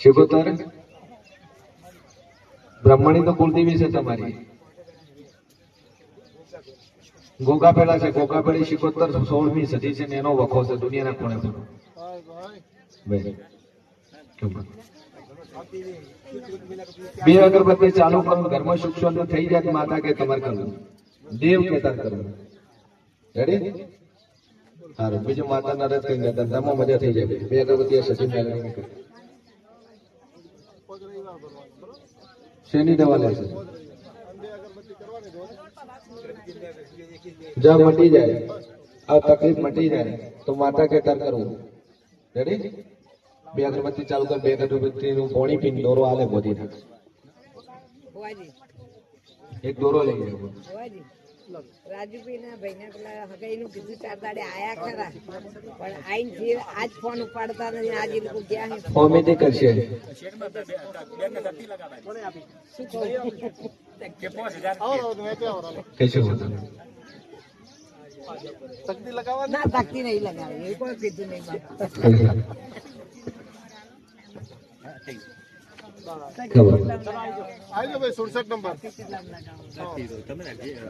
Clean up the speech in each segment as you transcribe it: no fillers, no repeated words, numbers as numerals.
શિકોતર બ્રહ્મણી તો કુલદેવી છે તમારી. ગોગાપેડા છે, ગોગાપેડી શિકોતર 16મી સદી છે ને એનો વખો છે દુનિયાના કોણે પણ. બે અગરબત્તી ચાલુ કરો, ઘરમાં સુખ શાંતિ થઈ જાય. માતા કે તમારે કરવું, દેવ કે તાર કરવું. રેડી? સારું. બીજું માતા ના રથ કઈ ધંધામાં મજા થઈ જાય. બે અગરબત્તી સચિન શેની દવા લે છે? જા મટી જાય, આ તકલીફ મટી જાય તો માતા કે તાર કરવું. રેડી? બે અગરબત્તી ચાલુ કર. બે અગરબત્તી નું પોણી પીને દોરો આલે બોધી નાખ. એક દોરો લઈ જાય. રાજુભાઈ ના ભાઈ ના પેલા હગાઈનું કીધું 4 દાડે આયા ખરા, પણ આઈને આજ ફોન ઉપાડતા નથી. આજ એ લોકો ગયા છે ઓમેથી કરશે. ના તકતી નહીં લગાવે, એ કોઈ કીધું નહીં.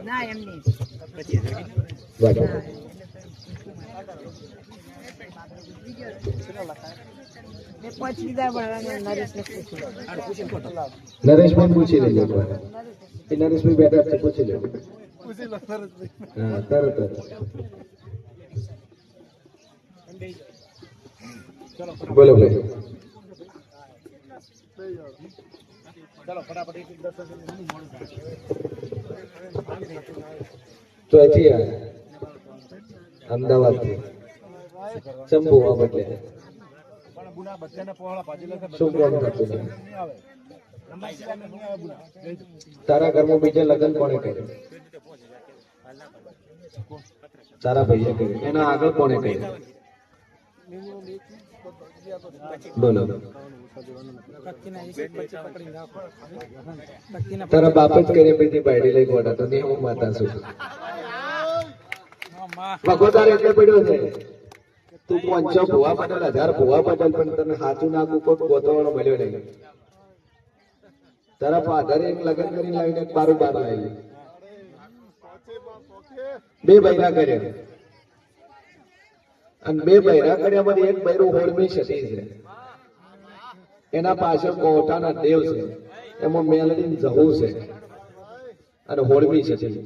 ના એમ નહીં. નરેશભાઈ પૂછી લેજો. નરેશભાઈ બેઠા છે, પૂછી લેજો. હા, તરત બોલો ભાઈ. ચલો ફટાફટ એક દર્શન તો અહીંથી અમદાવાદ થી શંભુ આ બદલે શું કામ થતું નથી? તારા ઘરમાં બીજા લગ્ન કોણે કર્યું? તારા ભાઈએ કર્યું. એના આગળ કોણે કર્યું? બોલો. તારા બાપે જ કરી પછી બાયડી લઈ ગોડા તો નહીં. હું માતા છું. વખોદાર એટલે પડ્યો છે. તું 500 ભુવા પટેલ, 1000 ભુવા પટેલ, પણ તને સાચું નાખું કોઈ ગોતવાળો મળ્યો નહીં. તારા ફાધરે એક લગ્ન કરીને લાવીને એક બારું બાર લાવી. 2 બૈરા કર્યા અને 2 બૈરા કર્યા માંથી એક બૈરું હોળમી સતી છે. એના પાછળ કોટાના દેવ છે, એમાં મેલડી જહુ છે અને હોળમી સતી.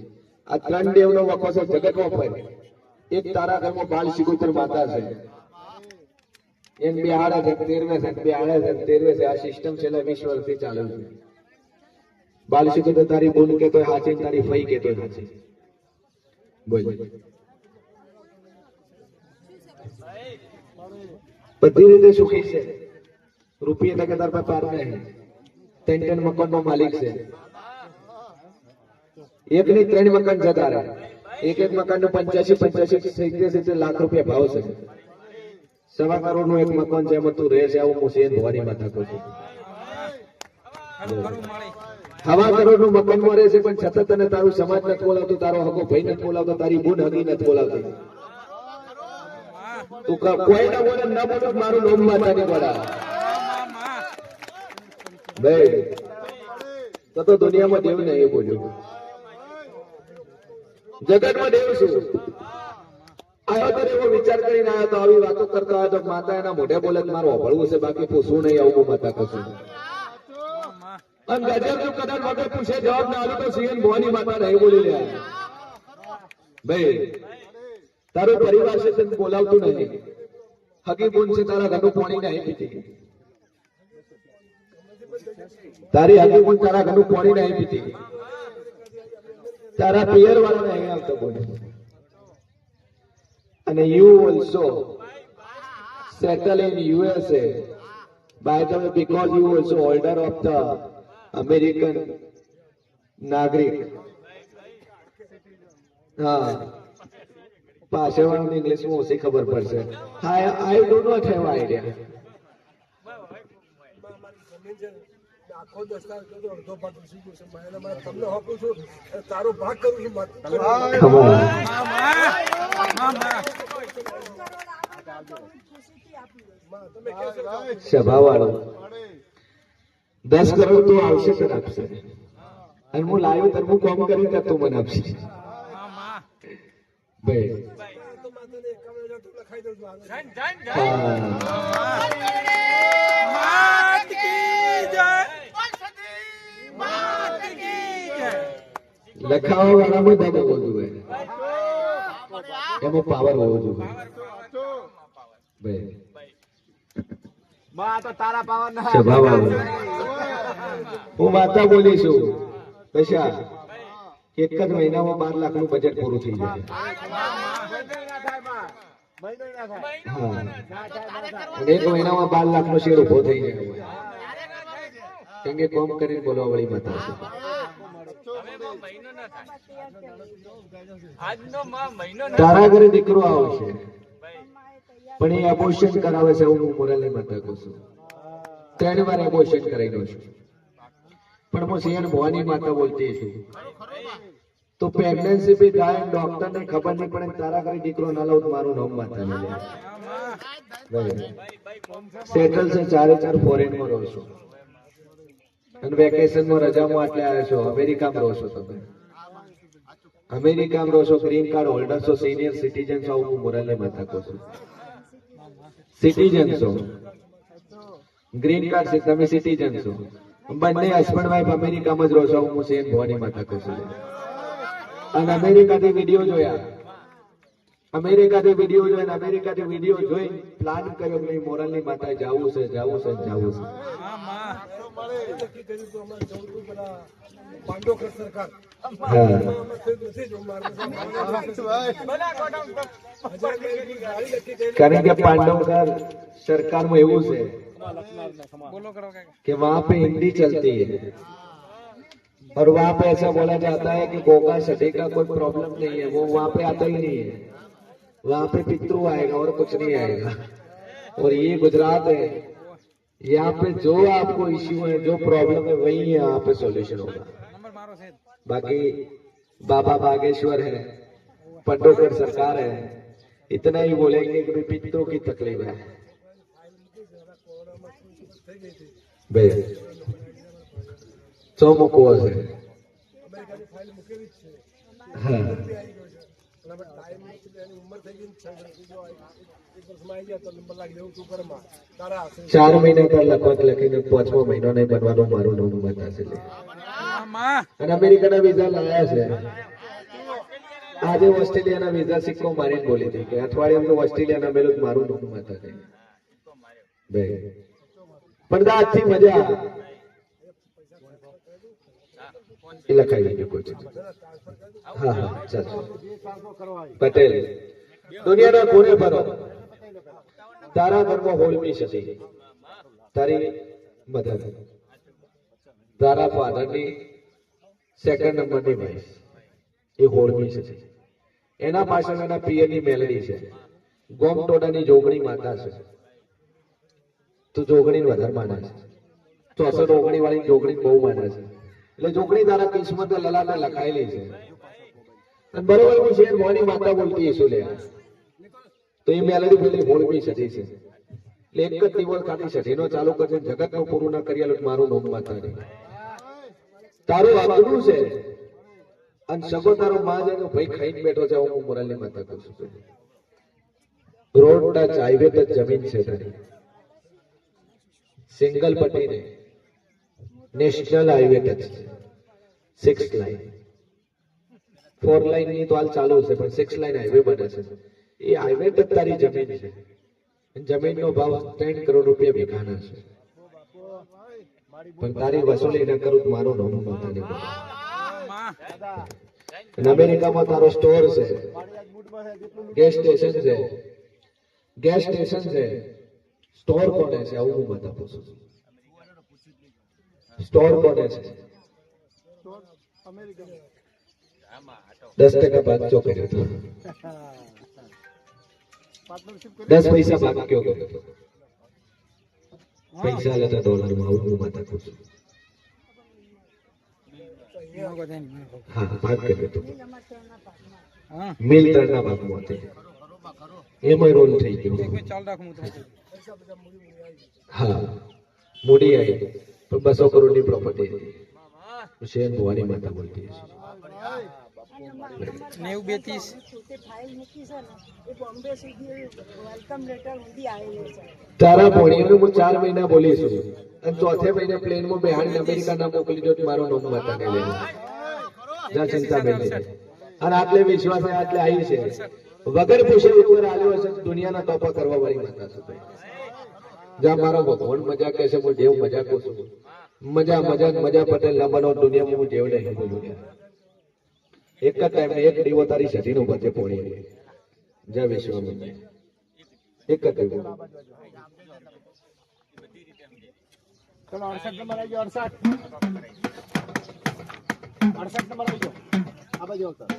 આ 3 દેવનો વખો છે જગતમાં ફરે. એક તારા ઘરમાં બાલ શિકોતર માતા છે, એમ 2 આડા છે 13 છે, 2 આડા છે 13 છે. આ સિસ્ટમ છેલ્લા 20 વર્ષથી ચાલે છે. બાલ શિકોતર તારી બોન કે તો હાચી, તારી ફઈ કે તો હાચી. બોલ. બધી રીતે સુખી છે. રૂપિયા ટકે તાર પાસે પાર નહીં. 3 મકાન નો માલિક છે. એક ની 3 મકાન જતા રહે. એક મકાન નું 85 લાખ રૂપિયા ભાવ છે. 1.25 કરોડ નું એક મકાન છે, એમાં તું રહે છે. આવું હું શેર ભવાની માં થતો છું. 1.25 કરોડ નું મકાન માં રહે છે, પણ છતાં તને તારું સમાજ નથી બોલાવતો, તારો હગો ભાઈ નથી બોલાવતો, તારી બુન હગી નથી બોલાવતી. તું કોઈ ના બોલે, ના બોલો મારું નામ માતા ની બોલા ભાઈ. તો દુનિયામાં દેવ નહીં એ બોલ્યું. જગતમાં દેવ શું આવ્યો તો એવો વિચાર કરીને આવ્યો તો આવી વાતો કરતા હોય તો માતા એના મોઢે બોલે મારું હોભળવું છે, બાકી પૂછવું નહીં. આવું માતા કશું. અને ગજર જો કદાચ વગર પૂછે જવાબ ના આવ્યો તો સીએન ભવાની માતા નહીં બોલી લે ભાઈ. તારો પરિવાર છે તને બોલાવતું નહીં. હકી બોન છે તારા ઘરનું પાણી નહીં પીતી. તારી હકી બોન તારા ઘરનું પાણી નહીં પીતી. તારા પિયર વાળા નહીં આવતો બોલે. અને you also settle in USA by the way because you also holder of the American નાગરિક. હા, પાછળવાળું ઇંગ્લિશમાં ઓછી ખબર પડશે. I do not have idea. આખો દસ્તાર કર્યો, અડધો ભાગ ઘૂસી ગયો છે. તમને આપું છું, તારો ભાગ કરું છું. તમે કહેશો સભાવાળો 10 કરોડ તો આવશે સર આપશે અને હું લાવ્યો તો હું કામ કરી તો મને આપશે ભાઈ તો માતાને 51,000 તો લખાઈ દઉં છું આગળ. લખાવા વાળામાં દમ હોવો જોઈએ એમાં પાવર હોવો જોઈએ ભાઈ સભાવાળો હું વાર્તા બોલીશું કશા એક જ મહિનામાં 12 લાખનું બજેટ પૂરું થઈ જાય હા અને એક મહિનામાં 12 લાખનો શેર ઉભો થઈ જાય કેમ કે કોમ કરીને બોલવા વાળી માતા છે તારા ઘરે દીકરો આવશે પણ એ એબોર્શન કરાવે છે હું મોરલની માતા કહું છું 3 વાર એબોર્શન કરાવી દઉં છું પણ હું સિંહ ભવાની માતા બોલતી છું તો પ્રેગ્નન્સી બી થાય ડોક્ટર ને ખબર નહીં પડે તારા ઘરે દીકરો ના લાવ મારું નામ માતા ને સેટલ છે 4 ફોરેન માં રહો છો અને વેકેશન માં રજામાં આટલે આવ્યા છો અમેરિકામાં રહો છો તમે અમેરિકામાં રહો છો ગ્રીન કાર્ડ હોલ્ડર છો સિનિયર સિટીઝન છો હું મોરલની માતા કહું છું સિટીઝન છો ગ્રીન કાર્ડ છે તમે સિટીઝન છો બંને હસબન્ડ વાઈફ અમેરિકામાં જ રહો છો હું સિંહ ભવાની માતા કહું છું અને અમેરિકાથી વિડીયો જોયા અમેરિકાથી વિડીયો જોઈ પ્લાન કર્યો કે મોરલની માતા જાવું છે નક્કી કર્યું તો અમારે જવું હતું પેલા પાંડોકર સરકાર. હા અમારે થયું નથી જો મારે ગાડી નક્કી કરી. कारण के पांडवकर सरकार में એવું છે कि वहाँ पे हिंदी चलती है और वहाँ पे ऐसा बोला जाता है कि गोगा सटी का कोई प्रॉब्लम नहीं है वो वहाँ पे आता ही नहीं है वहाँ पे पितृ आएगा और कुछ नहीं आएगा और ये गुजरात है यहाँ पे जो आपको इश्यू है जो प्रॉब्लम है वही यहाँ पे सॉल्यूशन होगा बाकी बाबा बागेश्वर है पंडोकर सरकार है इतना ही बोलेंगे कि भाई पितरों की तकलीफ है भाई चौमुखो है અમેરિકાની ફાઇલ મૂકેલી જ છે. हाँ આવી ગયો છે. અને હવે ટાઈમ નથી, એની ઉંમર થઈ ગઈ ને 6 વર્ષની. જો એક વર્ષમાં આવી ગયા તો નંબર લાગી દેવું તું ઘરમાં તારા હાથે. 4 મહિના પર લખવા લખીને 5મો મહિનો નહીં બનવાનો મારું નામ બતાશે અને અમેરિકાના વિઝા લાયા છે આજે ઓસ્ટ્રેલિયાના વિઝા સિક્કો મારીને બોલી હતી કે અઠવાડિયામાં ઓસ્ટ્રેલિયાના મેલું મારું નામ બતાશે ભાઈ પણ આજથી મજા એ લખાઈ દીધું કોઈ ચીજ. હા હા ચાલો પટેલ દુનિયાના કોને ફરો તારા ઘરમાં હોળમી સતી તારી મધર તારા ફાધરની 2nd નંબરની વાઈફ એ હોળમી છે એના પાછળ એના પિયરની મેલડી છે ગોમટોડાની જોગણી માતા છે તું જોગણી વધારે માને છે 64 ઓગણી વાળી જોગણી બહુ માને છે એટલે જોગણી તારા કિસ્મત લલાટે લખાયેલી છે અને બરોબર હું શેર ભવાની માતા બોલતી હશું લે તો એ મેલડી પેલી હોળમી સતી છે એટલે એક જ દિવસ ખાલી સતીનો ચાલુ કરશે જગતનું પૂરું ના કરી આલું મારું નામ માતા નહીં તારું આગનું છે અને સગો તારો માં છે ભાઈ ખાઈને બેઠો છે હું મોરલની માતા કહું છું રોડ ટચ હાઈવે ટચ જમીન છે તારી સિંગલ પટ્ટી ને નેશનલ હાઈવે ટચ છે 6 લાઈન 4 લાઈન ની તો હાલ ચાલુ છે પણ 6 લાઈન હાઈવે બને છે એ હાઈવે ટચ તારી જમીન છે જમીનનો ભાવ 3 કરોડ રૂપિયા વીઘાના છે પણ તારી વસૂલી ન કરું તો મારું નામ માતાની અને અમેરિકામાં તારો સ્ટોર છે ગેસ સ્ટેશન છે સ્ટોર કોને છે આવું હું માતા પૂછું છું સ્ટોર કોને છે 10% ભાગ ચો કર્યો હતો 10 પૈસા ભાગ કયો કર્યો હતો પૈસા લેતા ડોલરમાં આવું હું માતા પૂછું હા ભાગ કર્યો હતો મિલ 3 ના ભાગમાં હતી એમાં રોલ થઈ ગયો. હા, મૂડી આવી પણ 200 કરોડની પ્રોપર્ટી હતી. શેર ભવાની માતા બોલતી હશે. 90-32 તારા ભણીનું હું 4 મહિના બોલીશું અને ચોથે મહિને પ્લેનમાં બેહાડીને અમેરિકા ના મોકલી દો. મારો નામ માતા ને લેવું જા ચિંતા મેલી. અને આટલે વિશ્વાસ આટલે આવી છે વગર પૂછે ઉપર આવ્યો હશે દુનિયાના ટોપા કરવા વાળી માતા છે ભાઈ. જા મારો ભગવાન મજા કહે છે હું દેવ મજા કહું છું. મજા મજા મજા પટેલ ના બનો દુનિયામાં હું દેવ નહીં બોલું. એક જ ટાઈમ એક દીવો તારી સતીનો બધે પોણી જય વિશ્વમાં એક જ દીવો. ચલો 68 નંબર આવી ગયો. 68 નંબર આવી ગયો. આ બાજુ આવતા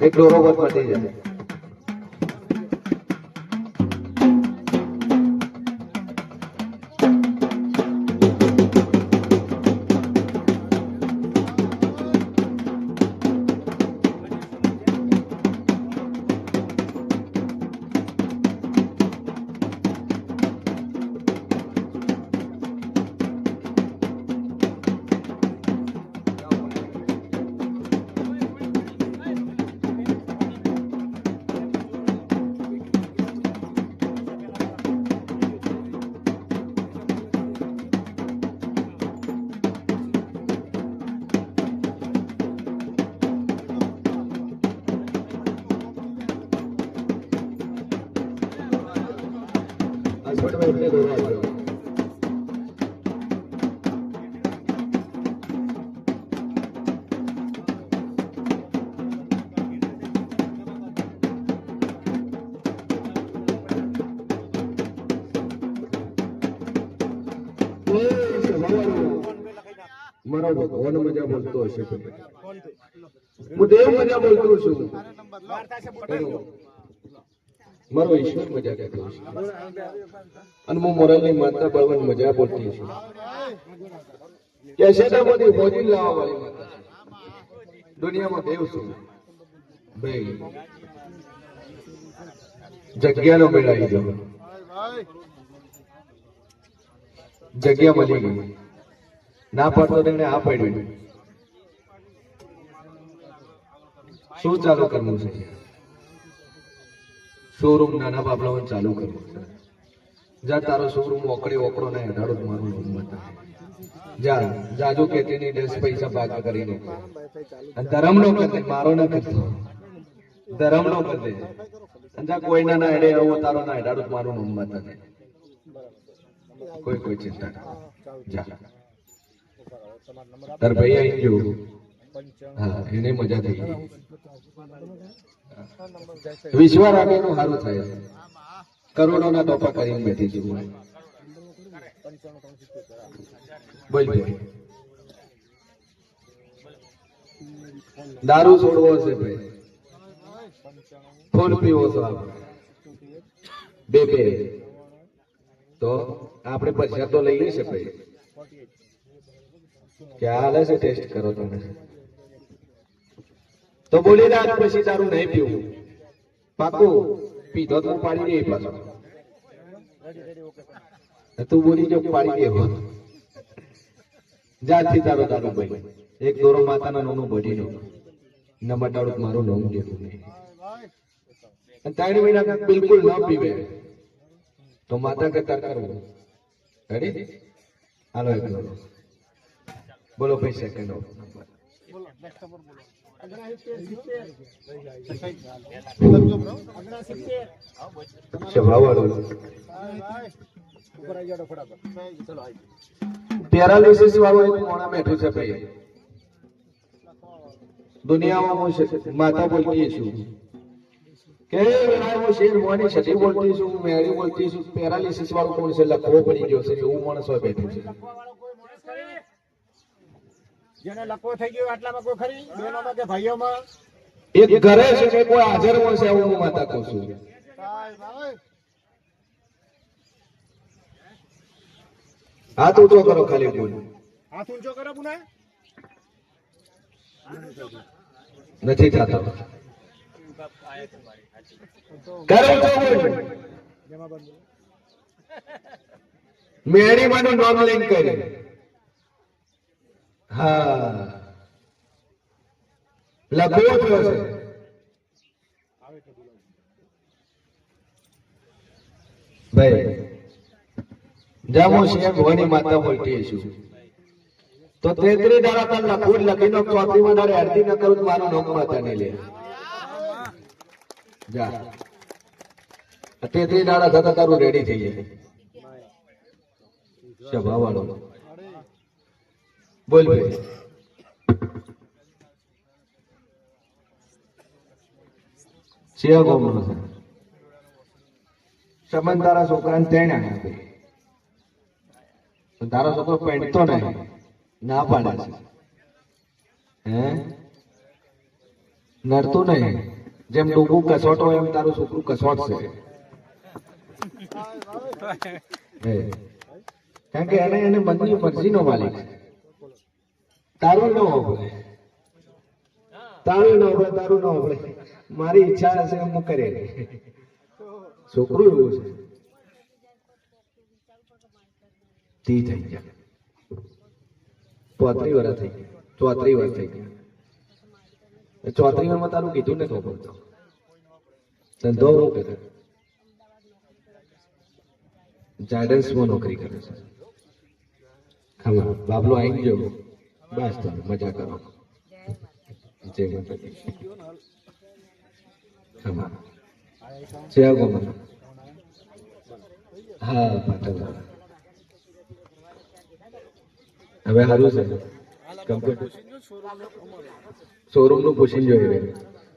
એક ડોરો બસ પતી જશે. હસબન્ડ એટલે ડોરો આવ્યો. મારો ભગવાન મજા બોલતો હશે. હું દેવ મજા બોલતો છું. મારો ઈશ્વર મજા કહેતો છે અને હું મોરલની માતા બળવંત મજા બોલતી છું. કેસેટામાંથી ફોજી લાવવા વાળી માતા છે. દુનિયામાં દેવ છું ભાઈ. જગ્યાનો મેળાવી દો. જગ્યા મળી ગઈ. ના પાડતો તેને આ પાડ્યું. શું ચાલુ કરવું છે? શોરૂમ નાના બાપલાઓને ચાલુ કરવું છે. જા તારો શોરૂમ ઓકડી ઓકડો ને અઢાડો મારું નામ બતા. જા જાજુ કેતીની 10 પૈસા ભાગ કરીને અને ધરમનો કરે. મારો ના કરતો ધરમનો કરે. અને જા કોઈના ના હેડે આવો તારો ના અઢાડો મારું નામ બતા. કોઈ ચિંતા નહીં. જા તાર ભાઈ આવી ગયો. હા, એને મજા થઈ ગઈ. વિશ્વા રાખીનું સારું થાય. કરોડોના ટોપા કરીને બેઠી છું. બોલ દારૂ છોડવો છે ભાઈ. ફૂલ પીવો છો બે તો આપણે પૈસા તો લઈએ છે ભાઈ. ક્યાં હાલે છે? ટેસ્ટ કરો તમે તો બોલી રાખ. પછી દારૂ નહીં પીવું. પાકું પીધો તો પાડી દે પાછો. તું બોલી જો પાડી દેવો. જાતથી તારો દારૂ ભાઈ. એક દોરો માતાના નોનું બઢી નો ન મટાડું મારું નામ દેતું નહીં. 3 મહિના બિલકુલ ન પીવે તો માતા કરતા કરવું. રેડી? હાલો એક દોરો બોલો ભાઈ. સેકન્ડ પેરાલિસિસ વાળો એક મોણા બેઠું છે ભાઈ. દુનિયામાં હું માતા બોલતી છું કે હું શેર મોની સતી બોલતી છું, મેળી બોલતી છું. પેરાલિસિસ વાળો કોણ છે? લખવો પડી ગયો છે એવું માણસ હોય બેઠું છે. જેને લખવો થઈ ગયો આટલામાં કોઈ ખરી? બહેનોમાં કે ભાઈઓમાં? એક ઘરે છે કે કોઈ હાજર મળશે એવું હું માતા કહું છું. હાથ ઊંચો કરો ખાલી બોલ. હાથ ઊંચો કરો પુના. નથી થતો. કરું તો મેળી માનું નામ લઈને કરી. હા લખવો થયો છે. ભાઈ જામો છે ભવાની માતા બોલતી છું તો 33 દાડા તન લખું લખીનો ચોથી માં દાડે અડધી ન કરું તો મારું નામ માતા ને લે જા 33 દાડા થતા તારું રેડી થઈ જાય. સભા વાળો બોલ ભાઈ. શિયા ગોમનો છે સંબંધ તારા છોકરાને તેણ આયા ભાઈ. તારો છોકરો પેણતો નહીં ના પાડે છે હે નડતું નહીં. જેમ ડૂબું કસોટ હોય એમ તારું છોકરું કસોટ છે. કારણ કે એને મનની મરજીનો માલિક છે. તારું ન હોભળે તારું ન હોભળે તારું ન હોભળે મારી ઈચ્છા હશે એમ હું કરે. છોકરું એવું છે તી થઈ ગયા 34 વર્ષ થઈ ગયા 34 વર્ષ થઈ ગયા. 34 વર્ષમાં તારું કીધું ને ખબર તો ધંધો હું કરે જાયડન્સમાં નોકરી કરે છે. હા બાબલો આવી ગયો બસ તમે મજા કરો. જય માતાજી. હા જય ગોમન. હા પાટણ હવે સારું છે કમ્પ્લીટ શોરૂમ નું પૂછીને જોઈ રહ્યું.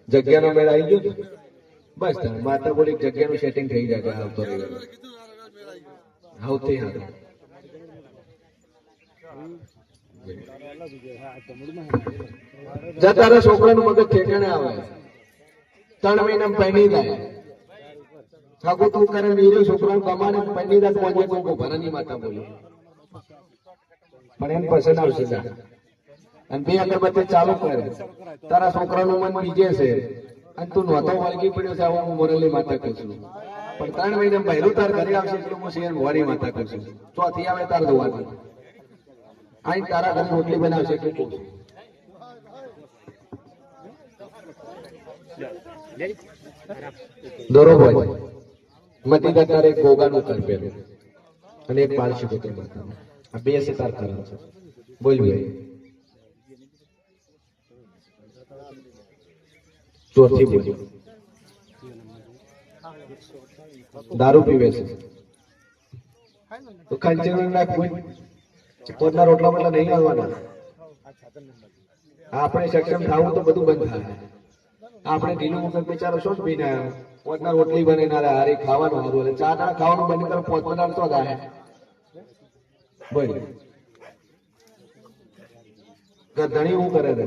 જગ્યાનો મેળ આવી ગયો બસ તમે માતા બોલી જગ્યાનું સેટિંગ થઈ જાય આવતો રહ્યો. સૌથી સારું તારા છોકરાનું મગજ ઠેકાણે આવે 3 મહિના પહેરી જાય ઠાકુર તું કરે વીરો છોકરાનું કમાને પહેરી જાય પહોંચે તો ભરાની માતા બોલી પણ એમ પસંદ આવશે અને 2 અગરબત્તી ચાલુ કરે તારા છોકરાનું મન બીજે છે અને તું નહોતો વળગી પડ્યો છે આવું હું મોરલી માતા કહું છું. પણ 3 મહિના પહેલું તાર ઘરે આવશે એટલું હું શેર મોરી માતા કહું છું. ચોથી આવે તાર ધોવાની આઈ તારા ઘરે રોટલી બનાવશે એટલું કહું છું. દોરો ભાઈ મતી તારે એક ગોગાનું કર પેલું અને એક પારસી પુત્ર માતાનું આ 2 સિતાર કરાવ છે. બોલ ભાઈ ચોથી બોલી દારૂ પીવે છે તો ખંચેરું નાખ પોતના રોટલા બોટલા નહીં આવવાના. આપણે સક્ષમ થવું તો બધું બંધ થાય. આપણે ઢીલું મુખત બિચારો શું જ પીને આવ્યો પોતના રોટલી બનાવીને હારે ખાવાનું સારું એટલે 4 દાડા ખાવાનું બંધ કરે પોતના તો થાય. બોલ ધણી શું કરે છે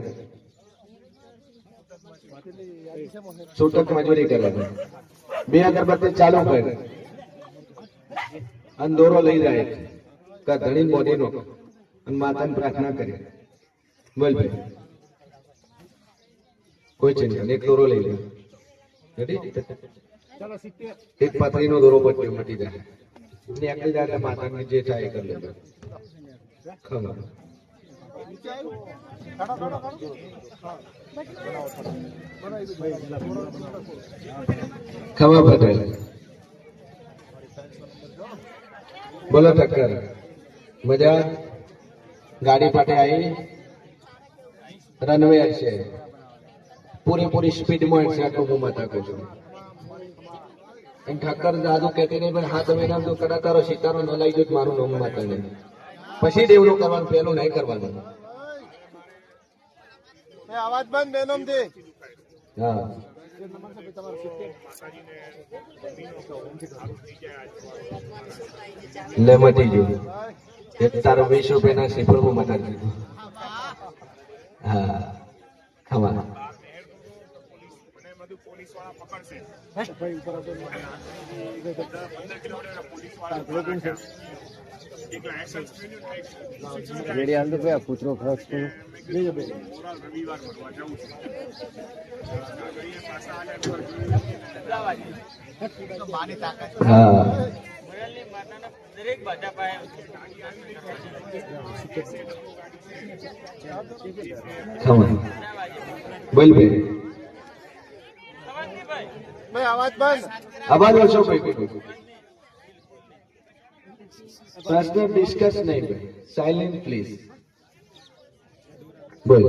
છૂટક મજૂરી કરે છે. 2 અગરબત્તી ચાલુ કરે અને દોરો લઈ જાય ધણી મોઢી નો અને માતાને પ્રાર્થના કરે. બોલ ભાઈ કોઈ ચિંતા નહીં. એક દોરો લઈ લે એક પાતળીનો દોરો બચ્યો મટી જાય નીકળી જાય માતાને જે થાય એ કરી લેજો. ખબર ખબર પટેલ બોલો ટક્કર મજા ગાડી પાટે આવી રનવે છે પૂરેપૂરી સ્પીડમાં છે આટલું હું માતા કહું છું. ઠક્કર દાદુ કહેતી નહીં પણ 7 મહિના તો કદાચ તારો સિતારો ન લઈ જો મારું નામ માતા નહીં પછી દેવડું કરવાનું પેલું નહીં કરવાનું. આવાજ બંધ બેનમ દે. હા લે મટી ગયું એક તારો 20 રૂપિયાના શ્રીફળમાં મટાડી દીધું. હા ખબર રેડી હાલ તો ભાઈ પુત્રો ખાસ કરો હા ખમણ બોલ ભાઈ અવાજ ઓછો ભાઈ પ્રશ્ન ડિસ્કસ નહીં ભાઈ સાયલેન્ટ પ્લીઝ બોલ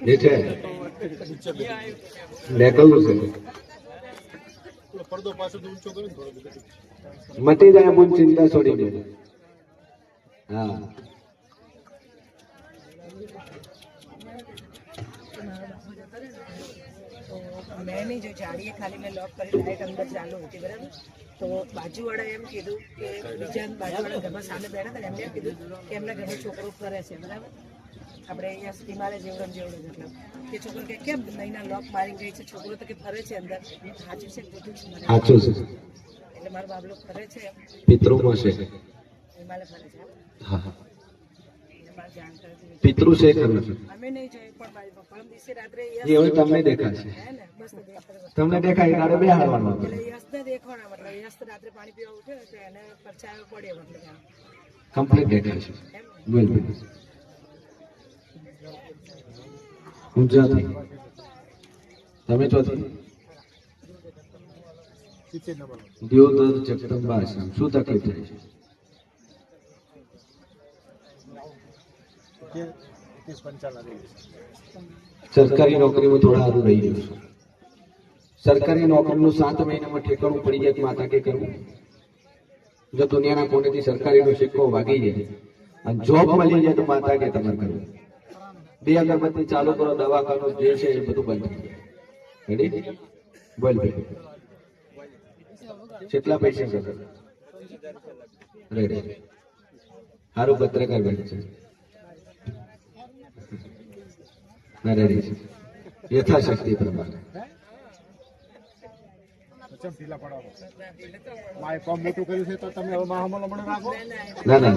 જે છે નીકળવું છે મટી જાય બોલ ચિંતા છોડી દે હા મેં નહીં જો જાડીએ ખાલી મેં લોક કરી લાઈટ અંદર ચાલુ હતી બરાબર તો બાજુવાળા એમ કીધું કે બીજા બાજુવાળા ઘરમાં સામે બેઠા હતા ને એમને એમ કીધું કે એમના ઘરમાં છોકરો ફરે છે બરાબર આપણે અહીંયા હિમાલય જેવડમ જેવડો મતલબ કે છોકરો કે કેમ મહિના લોક મારી ગઈ છે છોકરો તો કે ફરે છે અંદર સાચું છે ખોટું છે મને સાચું છે એટલે મારો બાબલો ફરે છે પિતૃમાં છે હિમાલય ફરે છે હા હા એટલે મારે જાણ કરે છે પિતૃ છે ખરું છે અમે નહીં જોયું પણ મારી પરમ દિવસે રાત્રે એ હવે તમને દેખાશે હે ને બસ તો દેખાડે તમને દેખાય તારે બે હારવાનું એટલે યશને દેખવાના મતલબ યશ રાત્રે પાણી પીવા ઉઠે ને તો એને પરચાયો પડે મતલબ આમ. કમ્પ્લીટ દેખાશે બોલ બોલ ઊંચાથી તમે ચોથી દિયોદર જગદંબા આશ્રમ શું તકલીફ થાય છે સરકારી નોકરીમાં થોડા સારું રહી ગયું છું સરકારી નોકરીનું 7 મહિનામાં ઠેકાણું પડી જાય તો માતા કે કરવું જો દુનિયાના કોનેથી સરકારીનો સિક્કો વાગી જાય અને જોબ મળી જાય તો માતા કે તમારે કરવું 2 અગરબત્તી ચાલુ કરો દવાખાનું જે છે એ બધું બંધ થઈ જાય રેડી બોલ ભાઈ કેટલા પૈસા કરે રેડી સારું પત્રકાર બને છે રેડી છે યથાશક્તિ પ્રમાણે ના ના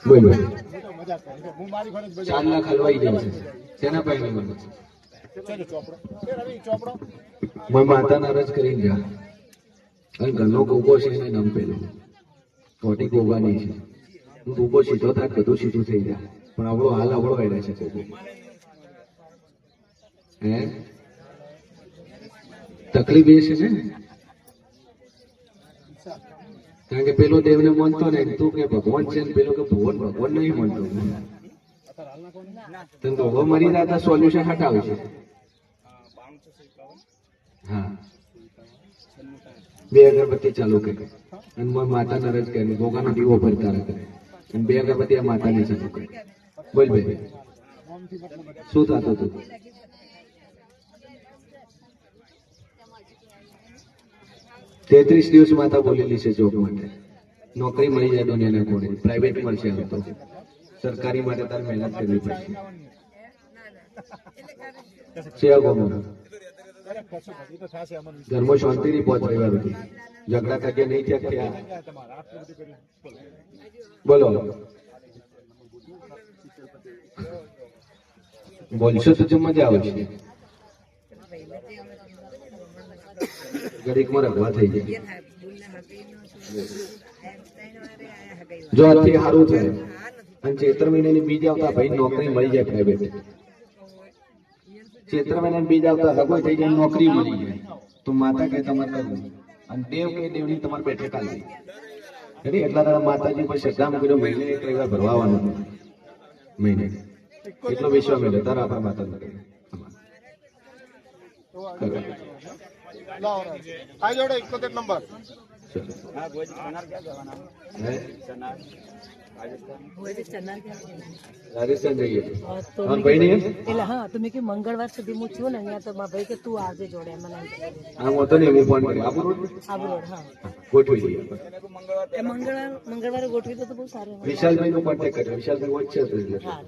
બોલ બોલ 4 લાખ હલવાઈ જાય છે તેના પાસે મને માતાના રજ કરીને જા અને ઘરનો ગોગો છે એને નમ પેલો ખોટી ગોગાની છે હું ગોગો સીધો થાય બધું સીધું થઈ જાય પણ આવડો હાલ આવડો એને છે ગોગો હે તકલીફ એ છે ને કારણ કે પેલો દેવને માનતો ને તું કે ભગવાન છે ને પેલો કે ભગવાન નહીં માનતો તને ગોગો મરી જાય તો સોલ્યુશન હટાવશે હા 2 અગરબત્તી ચાલુ કરે અને માતાના રજ કરે ગોગાનો દીવો ભરતા કરે અને 2 અગરબત્તી આ માતાની ચાલુ કરે બોલ ભાઈ શું થતું હતું 33 દિવસ માતા બોલેલી છે જોબ માટે નોકરી મળી જાય દુનિયાના કોણે પ્રાઇવેટ મળશે હવે તો સરકારી માટે તારે મહેનત કરવી પડશે ઘરમાં શાંતિ નહીં પહોંચ રવિવાર સુધી ઝઘડા થકે નહીં થયા બોલો બોલશો તો મજા આવશે ઘડીકમાં રગવા થઈ જાય જો આથી સારું થાય અને ચૈત્ર મહિનાની બીજ આવતા ભાઈ નોકરી મળી જાય પ્રાઇવેટ ચૈત્ર મહિનાની બીજ આવતા રગોય થઈ જાય નોકરી મળી જાય તો માતા કે તમારે કરવું અને દેવ કે દેવની તમારે બેઠે કાઢવી એટલે એટલા દાડા માતાજી પર શ્રદ્ધા મૂકી મહિને 1 વાર ભરવા આવવાનું મહિને એટલો વિશ્વાસ મળે તારા આપણા માતા આ જોડે 71 નંબર હે? ભુજથી ચન્નાર ક્યાં છે? રાજસ્થાન જઈએ તો હા ભાઈ નહીં એટલે હા તો મેં કે મંગળવાર સુધી હું છું ને અહીંયા તો મારા ભાઈ કે તું આવજે જોડે મને આમ હોતો નહીં હું ફોન કરી આબુ રોડ આબુ રોડ હા ગોઠવી દઈએ એ મંગળવારે ગોઠવી દો તો બહુ સારું હોય. વિશાલભાઈ નો કોન્ટેક્ટ કર્યો વિશાલભાઈ વચ્ચે હતો એટલે હા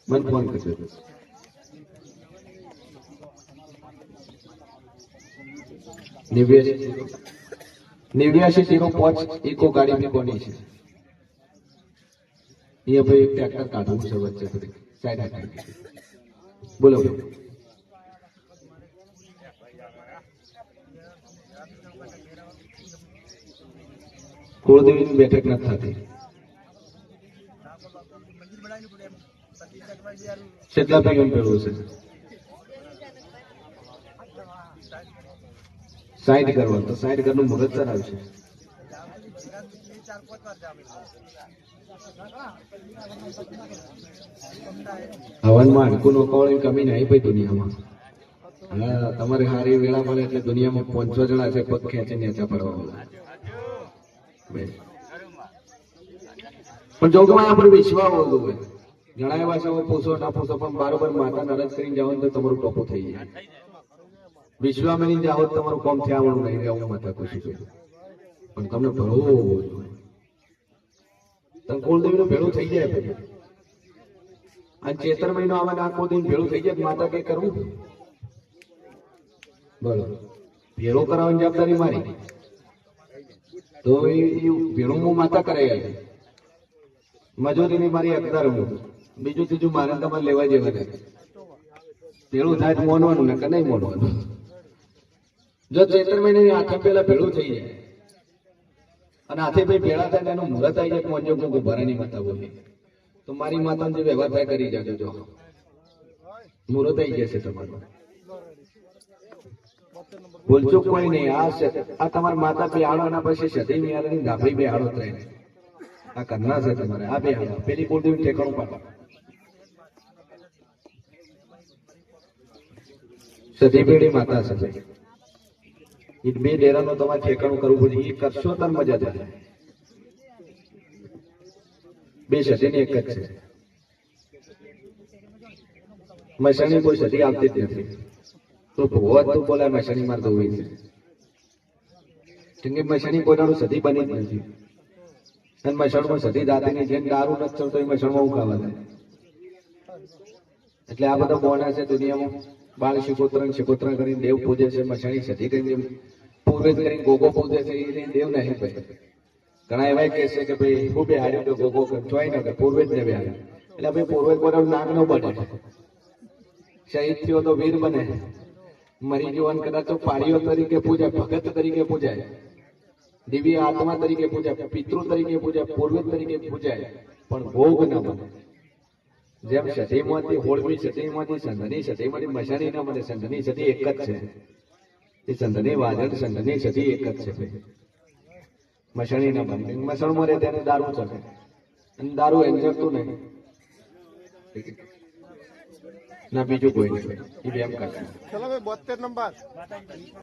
મને ફોન કર્યો નેવ્યાસી 05 ઇકો ગાડી બી કોની છે એ ભાઈ એક ટ્રેક્ટર કાઢવું છે વચ્ચે થોડી સાઈડ આપી બોલો ભાઈ કુળદેવીની બેઠક નથી થતી કેટલા પૈકી પેલું છે સાઈડ કરવાનું તો સાઈડ કરવાનું મુહૂર્ત કરાવશે હવનમાં હડકું નોકવાળી કમી નહીં ભાઈ દુનિયામાં હા તમારે સારી વેળા મળે એટલે દુનિયામાં 500 જણા છે પગ ખેંચી નેચા પડવા વાળા પણ જોગમાં આપણે વિશ્વાસ હોવું હોય ઘણા એવા છે પૂછો ના પૂછો પણ બરોબર માતા નરજ કરીને જાઓ તો તમારું ટોપું થઈ જાય વિશ્વામાં નહીં જાઓ તમારું કોમ થયાવાનું નહીં રહેવું માતા ખુશી કર્યું પણ તમને ભરવું હોવું જોઈએ તમે કુળદેવીનું ભેળું થઈ જાય પછી અને ચેતર મહિનો આવે આ કુળદેવી ભેળું થઈ જાય માતા કઈ કરવું બોલો ભેળું કરાવવાની જવાબદારી મારી તો એ ભેળું હું માતા કરાઈ મજૂરીની મારી અકદાર હું બીજું ત્રીજું મારે તમારે લેવા જેવા નથી ભેળું થાય તો મોનવાનું ને કે નહીં મોનવાનું જો ચૈત્ર મહિને હાથે પેલા ભેળું થઈ જાય અને હાથે ભાઈ ભેળા થાય એનું મુહૂર્ત આવી જાય મોજો હું ભરાની માતા બોલી તો મારી માતાને જે વ્યવહાર થાય કરી જાજો જો મુહૂર્ત આવી જશે તમારું ભૂલચૂક કોઈ નહીં આ તમારા માતા બેહાડો એના પછી સતી મિયાળની ધાબળી બેહાડો ત્રણ આ કરનાર છે તમારે આ બેહાડો પેલી કુળદેવી ઠેકાણું પાડો સતી પેઢી માતા છે એ બે ડેરાનું તમારે ઠેકાણું કરવું પડે એ કરશો તાર મજા થાય બે સતીની એક જ છે મસાણી કોઈ સતી આવતી જ નથી તો ભગવત તો બોલાય મસાણી માર તો હોય છે કેમ કે મસાણી કોઈનાનું સતી બની જ નથી અને મસાણમાં સતી દાંતીની જેમ દારૂ નથી ચડતો એ મસાણમાં હું ખાવા થાય એટલે આ બધા બોના છે દુનિયામાં બાળ શિકોત્ર કરીને દેવ પૂજે છે મસાણી સતી કરીને પૂર્વેજ કરીને ગોગો પૂજે છે એ દેવ નહીં ભાઈ ઘણા એવા કહે છે કે ભાઈ હું બેહાડ્યો તો ગોગો જોઈ ને કે પૂર્વેજ ને બેહાડ્યો એટલે ભાઈ પૂર્વેજ કોઈનું નાક ન બને શહીદ થયો તો વીર બને મરી જીવન કદાચ પાળીઓ તરીકે પૂજાય ભગત તરીકે પૂજાય દિવ્ય આત્મા તરીકે પૂજાય પિતૃ તરીકે પૂજાય પૂર્વેજ તરીકે પૂજાય પણ ભોગ ન બને જેમ સતીમાંથી હોળવી સતીમાંથી સંધની સતીમાંથી મશાની ના મળે સંધની સતી એક જ છે એ સંધની વાજણ સંધની સતી એક જ છે ભાઈ મશાની ના બને મસણ મરે ત્યારે દારૂ ચડે અને દારૂ એન્જરતું નહીં ના બીજું કોઈ નહીં એ એમ કરશે. ચલો ભાઈ 72 નંબર